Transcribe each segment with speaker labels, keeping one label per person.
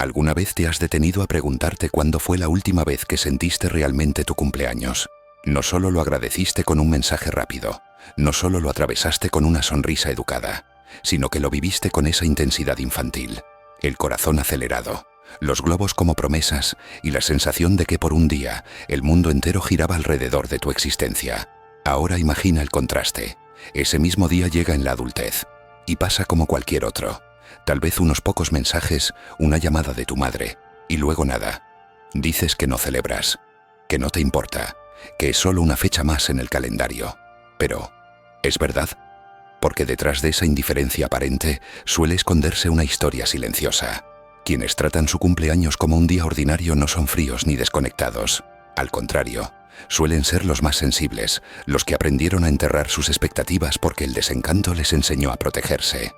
Speaker 1: ¿Alguna vez te has detenido a preguntarte cuándo fue la última vez que sentiste realmente tu cumpleaños? No solo lo agradeciste con un mensaje rápido, no solo lo atravesaste con una sonrisa educada, sino que lo viviste con esa intensidad infantil, el corazón acelerado, los globos como promesas y la sensación de que por un día el mundo entero giraba alrededor de tu existencia. Ahora imagina el contraste. Ese mismo día llega en la adultez y pasa como cualquier otro. Tal vez unos pocos mensajes, una llamada de tu madre, y luego nada. Dices que no celebras, que no te importa, que es solo una fecha más en el calendario. Pero, ¿es verdad? Porque detrás de esa indiferencia aparente suele esconderse una historia silenciosa. Quienes tratan su cumpleaños como un día ordinario no son fríos ni desconectados. Al contrario, suelen ser los más sensibles, los que aprendieron a enterrar sus expectativas porque el desencanto les enseñó a protegerse.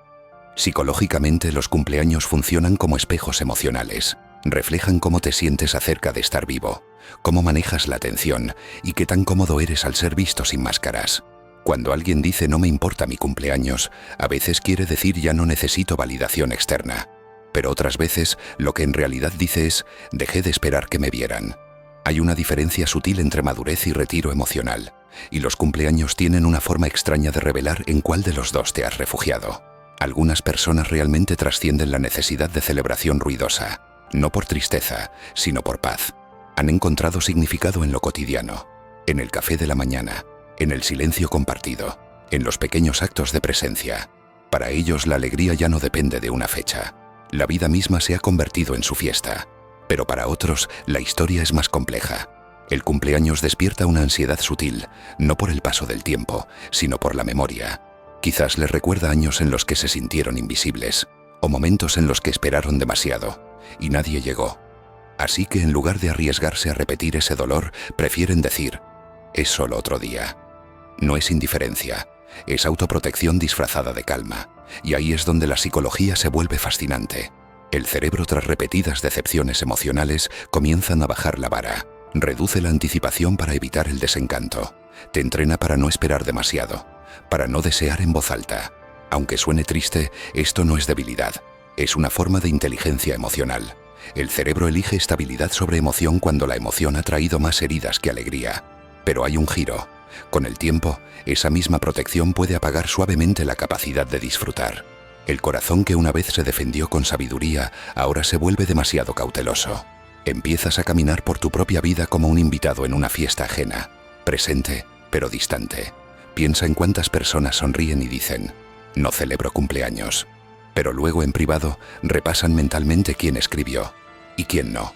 Speaker 1: Psicológicamente, los cumpleaños funcionan como espejos emocionales. Reflejan cómo te sientes acerca de estar vivo, cómo manejas la atención y qué tan cómodo eres al ser visto sin máscaras. Cuando alguien dice no me importa mi cumpleaños, a veces quiere decir ya no necesito validación externa. Pero otras veces lo que en realidad dice es dejé de esperar que me vieran. Hay una diferencia sutil entre madurez y retiro emocional, y los cumpleaños tienen una forma extraña de revelar en cuál de los dos te has refugiado. Algunas personas realmente trascienden la necesidad de celebración ruidosa, no por tristeza, sino por paz. Han encontrado significado en lo cotidiano, en el café de la mañana, en el silencio compartido, en los pequeños actos de presencia. Para ellos la alegría ya no depende de una fecha. La vida misma se ha convertido en su fiesta. Pero para otros, la historia es más compleja. El cumpleaños despierta una ansiedad sutil, no por el paso del tiempo, sino por la memoria. Quizás les recuerda años en los que se sintieron invisibles, o momentos en los que esperaron demasiado, y nadie llegó. Así que en lugar de arriesgarse a repetir ese dolor, prefieren decir, es solo otro día. No es indiferencia, es autoprotección disfrazada de calma, y ahí es donde la psicología se vuelve fascinante. El cerebro, tras repetidas decepciones emocionales, comienzan a bajar la vara, reduce la anticipación para evitar el desencanto, te entrena para no esperar demasiado, para no desear en voz alta. Aunque suene triste, esto no es debilidad, es una forma de inteligencia emocional. El cerebro elige estabilidad sobre emoción cuando la emoción ha traído más heridas que alegría. Pero hay un giro. Con el tiempo, esa misma protección puede apagar suavemente la capacidad de disfrutar. El corazón que una vez se defendió con sabiduría, ahora se vuelve demasiado cauteloso. Empiezas a caminar por tu propia vida como un invitado en una fiesta ajena, presente, pero distante. Piensa en cuántas personas sonríen y dicen, no celebro cumpleaños. Pero luego en privado repasan mentalmente quién escribió y quién no.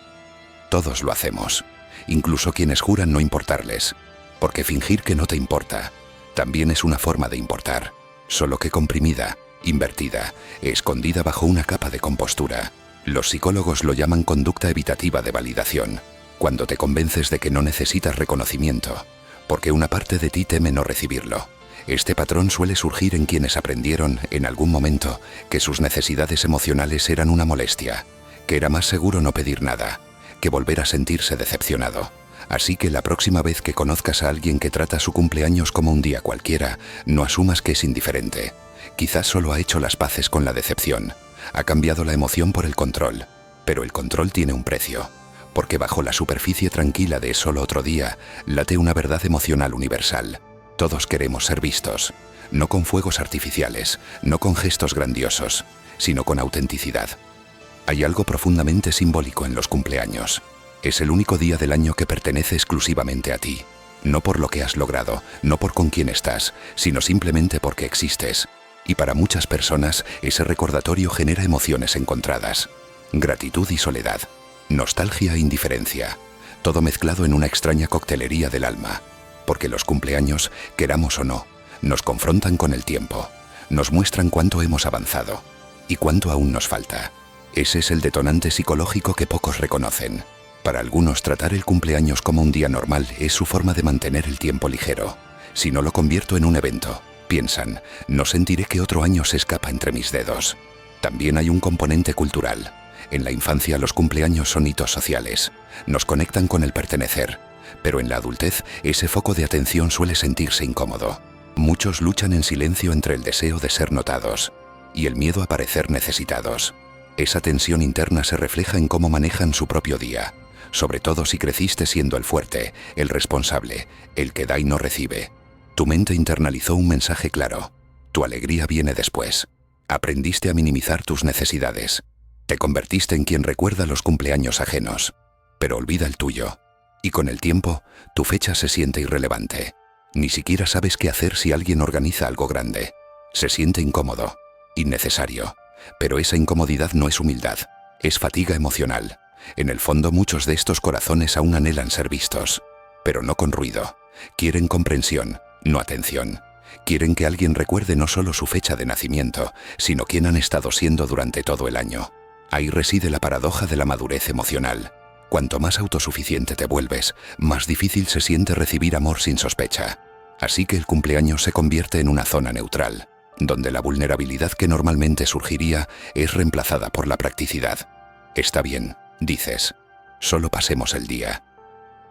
Speaker 1: Todos lo hacemos, incluso quienes juran no importarles, porque fingir que no te importa también es una forma de importar, solo que comprimida, invertida, escondida bajo una capa de compostura. Los psicólogos lo llaman conducta evitativa de validación, cuando te convences de que no necesitas reconocimiento, porque una parte de ti teme no recibirlo. Este patrón suele surgir en quienes aprendieron, en algún momento, que sus necesidades emocionales eran una molestia, que era más seguro no pedir nada, que volver a sentirse decepcionado. Así que la próxima vez que conozcas a alguien que trata su cumpleaños como un día cualquiera, no asumas que es indiferente. Quizás solo ha hecho las paces con la decepción, ha cambiado la emoción por el control, pero el control tiene un precio, porque bajo la superficie tranquila de solo otro día, late una verdad emocional universal. Todos queremos ser vistos, no con fuegos artificiales, no con gestos grandiosos, sino con autenticidad. Hay algo profundamente simbólico en los cumpleaños. Es el único día del año que pertenece exclusivamente a ti. No por lo que has logrado, no por con quién estás, sino simplemente porque existes. Y para muchas personas, ese recordatorio genera emociones encontradas. Gratitud y soledad, nostalgia e indiferencia, todo mezclado en una extraña coctelería del alma. Porque los cumpleaños, queramos o no, nos confrontan con el tiempo, nos muestran cuánto hemos avanzado y cuánto aún nos falta. Ese es el detonante psicológico que pocos reconocen. Para algunos, tratar el cumpleaños como un día normal es su forma de mantener el tiempo ligero. Si no lo convierto en un evento, piensan, no sentiré que otro año se escapa entre mis dedos. También hay un componente cultural. En la infancia los cumpleaños son hitos sociales, nos conectan con el pertenecer. Pero en la adultez, ese foco de atención suele sentirse incómodo. Muchos luchan en silencio entre el deseo de ser notados y el miedo a parecer necesitados. Esa tensión interna se refleja en cómo manejan su propio día, sobre todo si creciste siendo el fuerte, el responsable, el que da y no recibe. Tu mente internalizó un mensaje claro: tu alegría viene después. Aprendiste a minimizar tus necesidades. Te convertiste en quien recuerda los cumpleaños ajenos, pero olvida el tuyo. Y con el tiempo, tu fecha se siente irrelevante. Ni siquiera sabes qué hacer si alguien organiza algo grande. Se siente incómodo, innecesario. Pero esa incomodidad no es humildad, es fatiga emocional. En el fondo, muchos de estos corazones aún anhelan ser vistos, pero no con ruido. Quieren comprensión, no atención. Quieren que alguien recuerde no solo su fecha de nacimiento, sino quién han estado siendo durante todo el año. Ahí reside la paradoja de la madurez emocional. Cuanto más autosuficiente te vuelves, más difícil se siente recibir amor sin sospecha. Así que el cumpleaños se convierte en una zona neutral, donde la vulnerabilidad que normalmente surgiría es reemplazada por la practicidad. Está bien, dices, solo pasemos el día.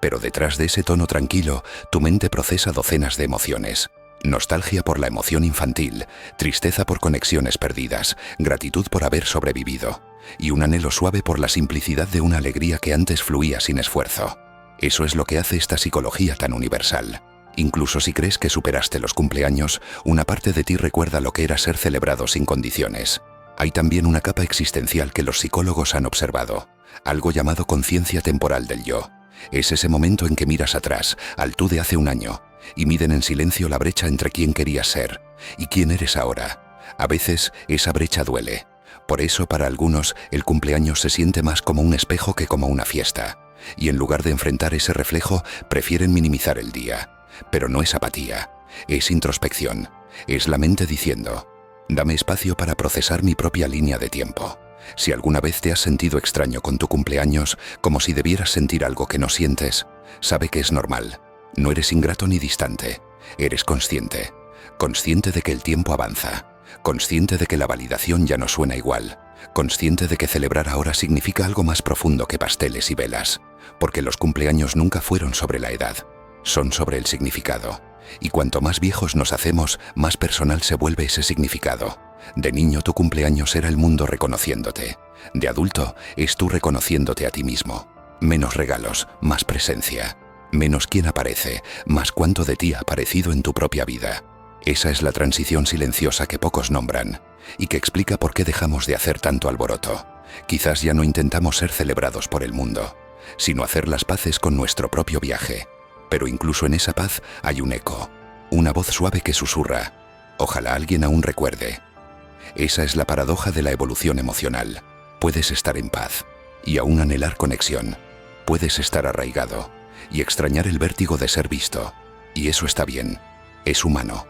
Speaker 1: Pero detrás de ese tono tranquilo, tu mente procesa docenas de emociones. Nostalgia por la emoción infantil, tristeza por conexiones perdidas, gratitud por haber sobrevivido, y un anhelo suave por la simplicidad de una alegría que antes fluía sin esfuerzo. Eso es lo que hace esta psicología tan universal. Incluso si crees que superaste los cumpleaños, una parte de ti recuerda lo que era ser celebrado sin condiciones. Hay también una capa existencial que los psicólogos han observado, algo llamado conciencia temporal del yo. Es ese momento en que miras atrás, al tú de hace un año, y miden en silencio la brecha entre quién querías ser y quién eres ahora. A veces esa brecha duele. Por eso para algunos el cumpleaños se siente más como un espejo que como una fiesta. Y en lugar de enfrentar ese reflejo, prefieren minimizar el día. Pero no es apatía, es introspección. Es la mente diciendo: dame espacio para procesar mi propia línea de tiempo. Si alguna vez te has sentido extraño con tu cumpleaños, como si debieras sentir algo que no sientes, sabe que es normal. No eres ingrato ni distante, eres consciente. Consciente de que el tiempo avanza, consciente de que la validación ya no suena igual, consciente de que celebrar ahora significa algo más profundo que pasteles y velas, porque los cumpleaños nunca fueron sobre la edad, son sobre el significado. Y cuanto más viejos nos hacemos, más personal se vuelve ese significado. De niño tu cumpleaños era el mundo reconociéndote. De adulto es tú reconociéndote a ti mismo. Menos regalos, más presencia. Menos quién aparece, más cuánto de ti ha aparecido en tu propia vida. Esa es la transición silenciosa que pocos nombran y que explica por qué dejamos de hacer tanto alboroto. Quizás ya no intentamos ser celebrados por el mundo, sino hacer las paces con nuestro propio viaje. Pero incluso en esa paz hay un eco, una voz suave que susurra: ojalá alguien aún recuerde. Esa es la paradoja de la evolución emocional. Puedes estar en paz y aún anhelar conexión. Puedes estar arraigado y extrañar el vértigo de ser visto. Y eso está bien, es humano.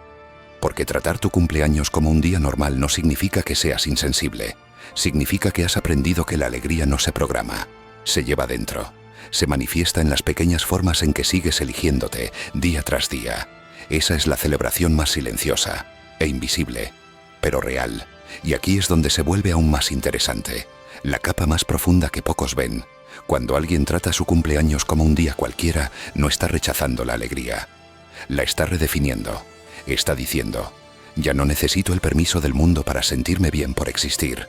Speaker 1: Porque tratar tu cumpleaños como un día normal no significa que seas insensible. Significa que has aprendido que la alegría no se programa, se lleva dentro. Se manifiesta en las pequeñas formas en que sigues eligiéndote día tras día. Esa es la celebración más silenciosa e invisible, pero real. Y aquí es donde se vuelve aún más interesante, la capa más profunda que pocos ven. Cuando alguien trata su cumpleaños como un día cualquiera, no está rechazando la alegría. La está redefiniendo. Está diciendo: ya no necesito el permiso del mundo para sentirme bien por existir.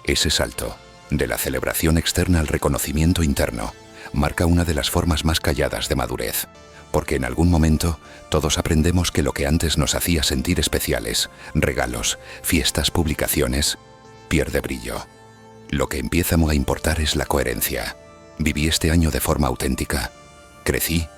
Speaker 1: Ese salto, de la celebración externa al reconocimiento interno, marca una de las formas más calladas de madurez, porque en algún momento todos aprendemos que lo que antes nos hacía sentir especiales, regalos, fiestas, publicaciones, pierde brillo. Lo que empieza a importar es la coherencia. Viví este año de forma auténtica. Crecí.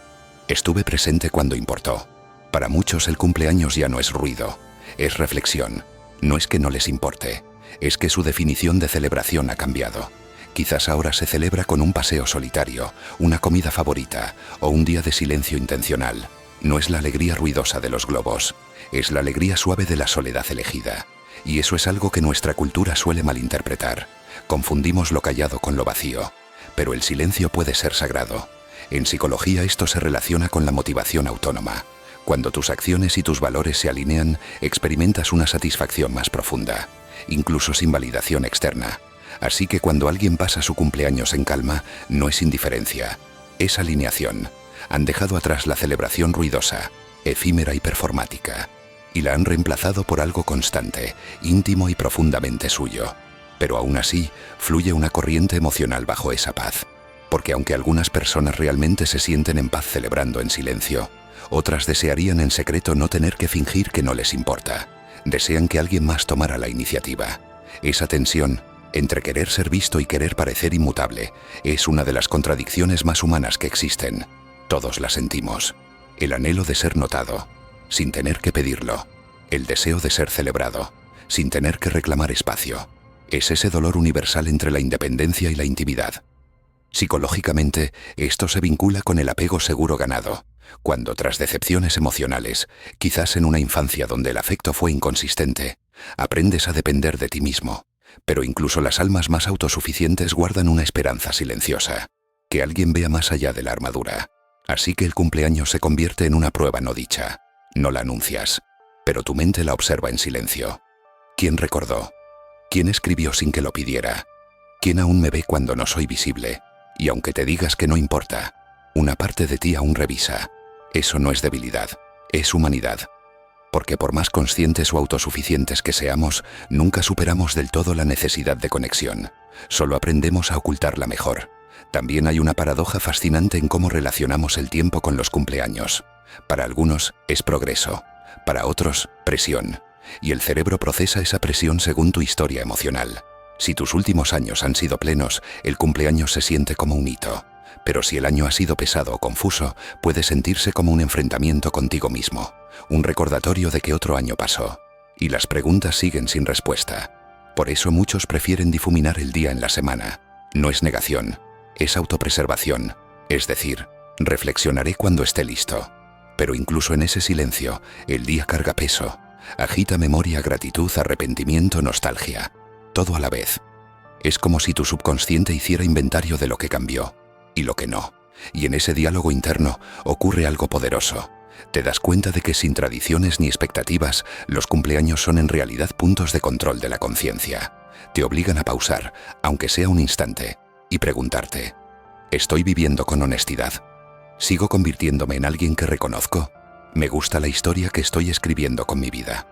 Speaker 1: Estuve presente cuando importó. Para muchos el cumpleaños ya no es ruido, es reflexión. No es que no les importe, es que su definición de celebración ha cambiado. Quizás ahora se celebra con un paseo solitario, una comida favorita o un día de silencio intencional. No es la alegría ruidosa de los globos, es la alegría suave de la soledad elegida. Y eso es algo que nuestra cultura suele malinterpretar. Confundimos lo callado con lo vacío, pero el silencio puede ser sagrado. En psicología esto se relaciona con la motivación autónoma. Cuando tus acciones y tus valores se alinean, experimentas una satisfacción más profunda, incluso sin validación externa. Así que cuando alguien pasa su cumpleaños en calma, no es indiferencia, es alineación. Han dejado atrás la celebración ruidosa, efímera y performática, y la han reemplazado por algo constante, íntimo y profundamente suyo. Pero aún así, fluye una corriente emocional bajo esa paz. Porque aunque algunas personas realmente se sienten en paz celebrando en silencio, otras desearían en secreto no tener que fingir que no les importa. Desean que alguien más tomara la iniciativa. Esa tensión entre querer ser visto y querer parecer inmutable es una de las contradicciones más humanas que existen. Todos la sentimos. El anhelo de ser notado, sin tener que pedirlo. El deseo de ser celebrado, sin tener que reclamar espacio. Es ese dolor universal entre la independencia y la intimidad. Psicológicamente, esto se vincula con el apego seguro ganado, cuando tras decepciones emocionales, quizás en una infancia donde el afecto fue inconsistente, aprendes a depender de ti mismo. Pero incluso las almas más autosuficientes guardan una esperanza silenciosa, que alguien vea más allá de la armadura. Así que el cumpleaños se convierte en una prueba no dicha. No la anuncias, pero tu mente la observa en silencio. ¿Quién recordó? ¿Quién escribió sin que lo pidiera? ¿Quién aún me ve cuando no soy visible? Y aunque te digas que no importa, una parte de ti aún revisa. Eso no es debilidad, es humanidad. Porque por más conscientes o autosuficientes que seamos, nunca superamos del todo la necesidad de conexión. Solo aprendemos a ocultarla mejor. También hay una paradoja fascinante en cómo relacionamos el tiempo con los cumpleaños. Para algunos es progreso, para otros presión. Y el cerebro procesa esa presión según tu historia emocional. Si tus últimos años han sido plenos, el cumpleaños se siente como un hito. Pero si el año ha sido pesado o confuso, puede sentirse como un enfrentamiento contigo mismo, un recordatorio de que otro año pasó. Y las preguntas siguen sin respuesta. Por eso muchos prefieren difuminar el día en la semana. No es negación, es autopreservación. Es decir, reflexionaré cuando esté listo. Pero incluso en ese silencio, el día carga peso. Agita memoria, gratitud, arrepentimiento, nostalgia. Todo a la vez. Es como si tu subconsciente hiciera inventario de lo que cambió y lo que no. Y en ese diálogo interno ocurre algo poderoso. Te das cuenta de que sin tradiciones ni expectativas, los cumpleaños son en realidad puntos de control de la conciencia. Te obligan a pausar, aunque sea un instante, y preguntarte: ¿estoy viviendo con honestidad? ¿Sigo convirtiéndome en alguien que reconozco? ¿Me gusta la historia que estoy escribiendo con mi vida?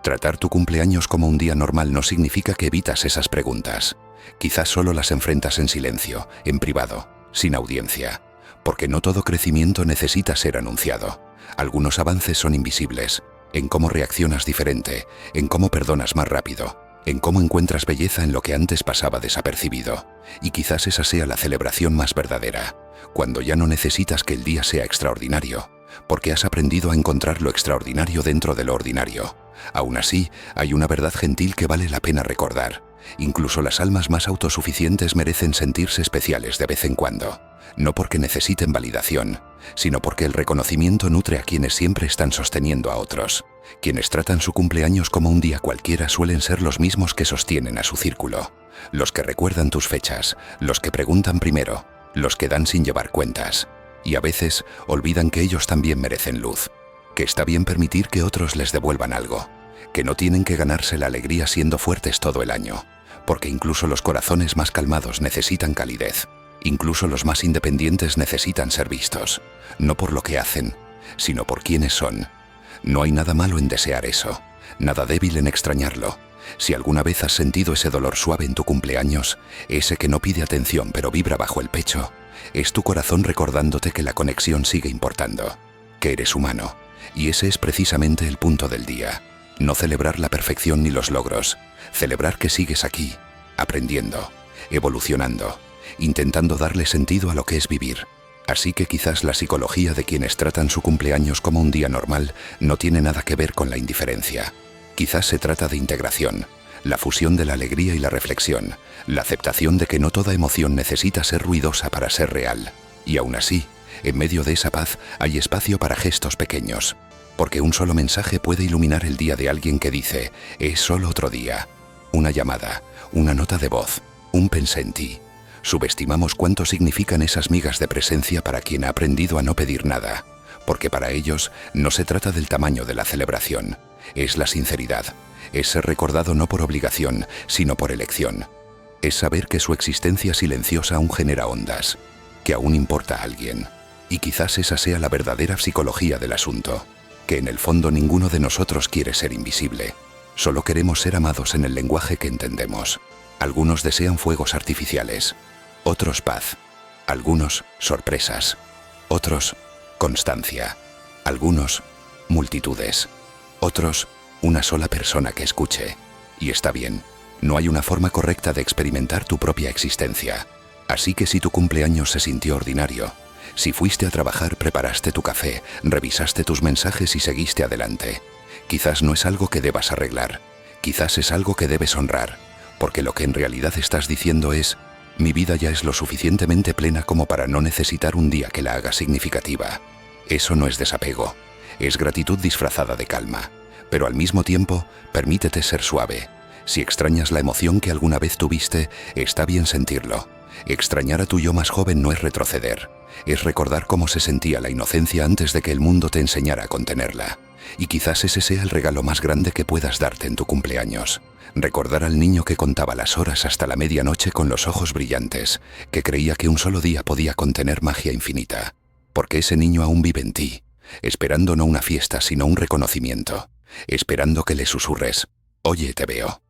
Speaker 1: Tratar tu cumpleaños como un día normal no significa que evitas esas preguntas. Quizás solo las enfrentas en silencio, en privado, sin audiencia. Porque no todo crecimiento necesita ser anunciado. Algunos avances son invisibles, en cómo reaccionas diferente, en cómo perdonas más rápido, en cómo encuentras belleza en lo que antes pasaba desapercibido. Y quizás esa sea la celebración más verdadera, cuando ya no necesitas que el día sea extraordinario, porque has aprendido a encontrar lo extraordinario dentro de lo ordinario. Aún así, hay una verdad gentil que vale la pena recordar. Incluso las almas más autosuficientes merecen sentirse especiales de vez en cuando. No porque necesiten validación, sino porque el reconocimiento nutre a quienes siempre están sosteniendo a otros. Quienes tratan su cumpleaños como un día cualquiera suelen ser los mismos que sostienen a su círculo. Los que recuerdan tus fechas, los que preguntan primero, los que dan sin llevar cuentas. Y a veces olvidan que ellos también merecen luz. Que está bien permitir que otros les devuelvan algo, que no tienen que ganarse la alegría siendo fuertes todo el año, porque incluso los corazones más calmados necesitan calidez, incluso los más independientes necesitan ser vistos, no por lo que hacen, sino por quienes son. No hay nada malo en desear eso, nada débil en extrañarlo. Si alguna vez has sentido ese dolor suave en tu cumpleaños, ese que no pide atención pero vibra bajo el pecho, es tu corazón recordándote que la conexión sigue importando, que eres humano. Y ese es precisamente el punto del día. No celebrar la perfección ni los logros. Celebrar que sigues aquí, aprendiendo, evolucionando, intentando darle sentido a lo que es vivir. Así que quizás la psicología de quienes tratan su cumpleaños como un día normal no tiene nada que ver con la indiferencia. Quizás se trata de integración, la fusión de la alegría y la reflexión, la aceptación de que no toda emoción necesita ser ruidosa para ser real. Y aún así, en medio de esa paz hay espacio para gestos pequeños, porque un solo mensaje puede iluminar el día de alguien que dice: es solo otro día. Una llamada, una nota de voz, un pensé en ti. Subestimamos cuánto significan esas migas de presencia para quien ha aprendido a no pedir nada, porque para ellos no se trata del tamaño de la celebración, es la sinceridad, es ser recordado no por obligación, sino por elección. Es saber que su existencia silenciosa aún genera ondas, que aún importa a alguien. Y quizás esa sea la verdadera psicología del asunto, que en el fondo ninguno de nosotros quiere ser invisible. Solo queremos ser amados en el lenguaje que entendemos. Algunos desean fuegos artificiales, otros paz, algunos sorpresas, otros constancia, algunos multitudes, otros una sola persona que escuche. Y está bien, no hay una forma correcta de experimentar tu propia existencia. Así que si tu cumpleaños se sintió ordinario, si fuiste a trabajar, preparaste tu café, revisaste tus mensajes y seguiste adelante, quizás no es algo que debas arreglar, quizás es algo que debes honrar, porque lo que en realidad estás diciendo es: mi vida ya es lo suficientemente plena como para no necesitar un día que la haga significativa. Eso no es desapego, es gratitud disfrazada de calma, pero al mismo tiempo, permítete ser suave. Si extrañas la emoción que alguna vez tuviste, está bien sentirlo. Extrañar a tu yo más joven no es retroceder, es recordar cómo se sentía la inocencia antes de que el mundo te enseñara a contenerla. Y quizás ese sea el regalo más grande que puedas darte en tu cumpleaños. Recordar al niño que contaba las horas hasta la medianoche con los ojos brillantes, que creía que un solo día podía contener magia infinita. Porque ese niño aún vive en ti, esperando no una fiesta sino un reconocimiento, esperando que le susurres: oye, te veo.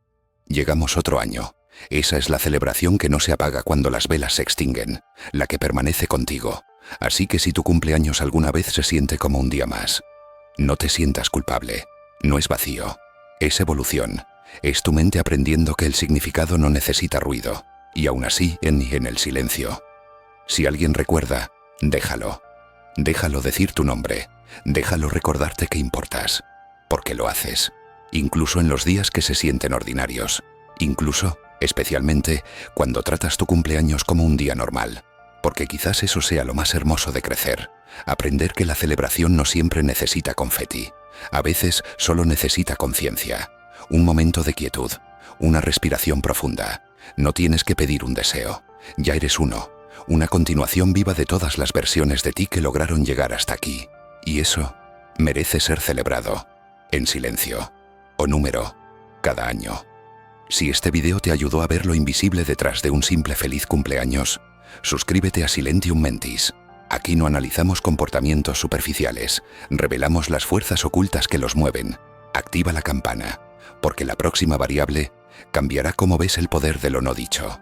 Speaker 1: Llegamos otro año. Esa es la celebración que no se apaga cuando las velas se extinguen, la que permanece contigo. Así que si tu cumpleaños alguna vez se siente como un día más, no te sientas culpable. No es vacío, es evolución. Es tu mente aprendiendo que el significado no necesita ruido, y aún así, en el silencio. Si alguien recuerda, déjalo. Déjalo decir tu nombre, déjalo recordarte que importas, porque lo haces, incluso en los días que se sienten ordinarios, incluso, especialmente, cuando tratas tu cumpleaños como un día normal, porque quizás eso sea lo más hermoso de crecer, aprender que la celebración no siempre necesita confeti, a veces solo necesita conciencia, un momento de quietud, una respiración profunda. No tienes que pedir un deseo, ya eres uno, una continuación viva de todas las versiones de ti que lograron llegar hasta aquí, y eso merece ser celebrado, en silencio, o número, cada año. Si este video te ayudó a ver lo invisible detrás de un simple feliz cumpleaños, suscríbete a Silentium Mentis. Aquí no analizamos comportamientos superficiales, revelamos las fuerzas ocultas que los mueven. Activa la campana, porque la próxima variable cambiará cómo ves el poder de lo no dicho.